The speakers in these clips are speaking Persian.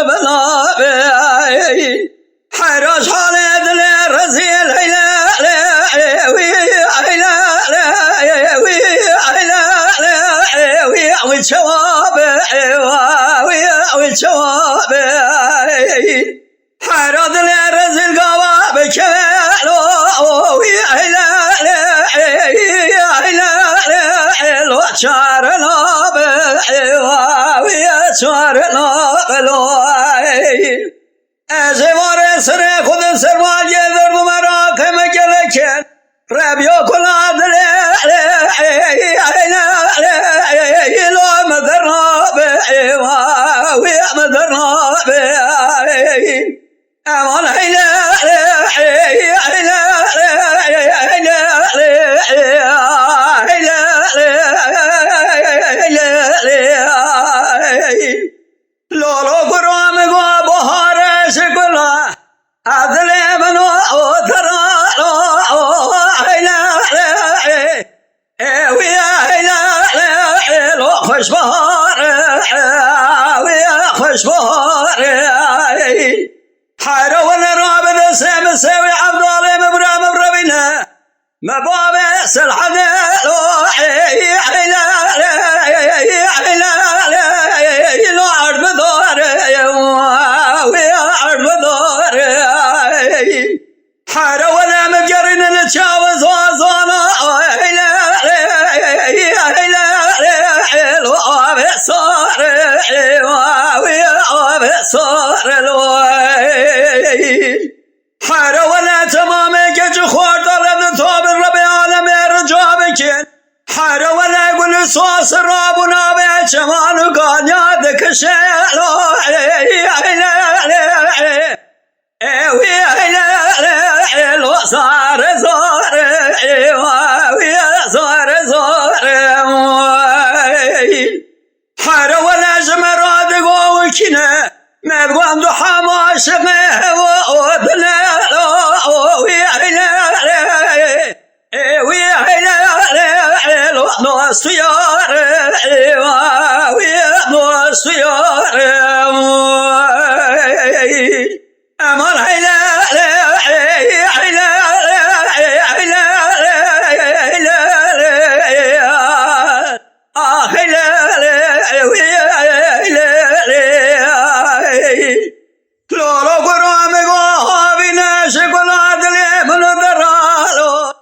بنا حراج حال دل رزيل والشواب والشواب حرد الرزل قواب كلو لو شار لاب شار لاب لو ازوار سر خود سرمال يدر مرا كم جلكن ربيو كلا دل لو مدرب ويا مدرب امان هيلا لولو قرام بهار شكلا عدل منو ترى ويا لو خوش بهار ويا خوش بهار حيرون رابد سيم سوي عبد الله مبربنا مبابي سلحنا لو عرب دار ويا عرب دار حيرون مبجرنا نتشاوز وزانا لو عبد صار ويا عبد صار حارة ولا تمام جج خور طلب توب الرب عالم رجابك حارة ولا يقول صوص الراب ونابع شمان وقال يادك شيلو لو صار صار ويا صار صار حارة ولا جمرات قوكنا ما بغندو حماش وودنا لو سيار لو سيار امان هيلا لولو قرام قوابنا شكلات لي من درالو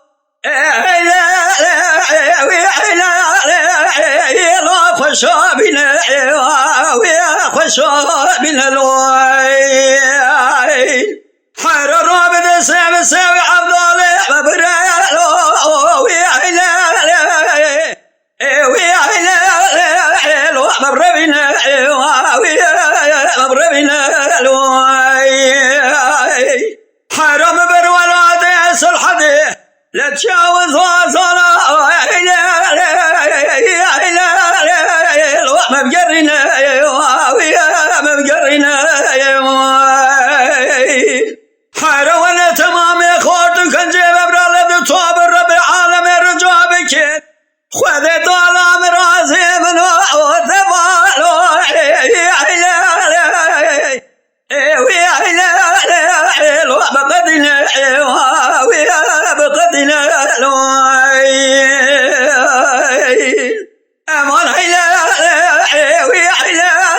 لا خشابنا ويا خشابنا الواي حر الرابد سيم سوي عبد الله مبرالو ويا لو مبربنا ويا مبربنا حرام برولاد الحدي لا تجاوز وصلا لو مبجرنا ويا مبجرنا حرام ولا تمام خاطر كان جيب برالد توب الرب العالم رجابك خذ ظلام راسي من وثبالو لو بقدنا ويا بقدنا لو امان هيلا ويا هيلا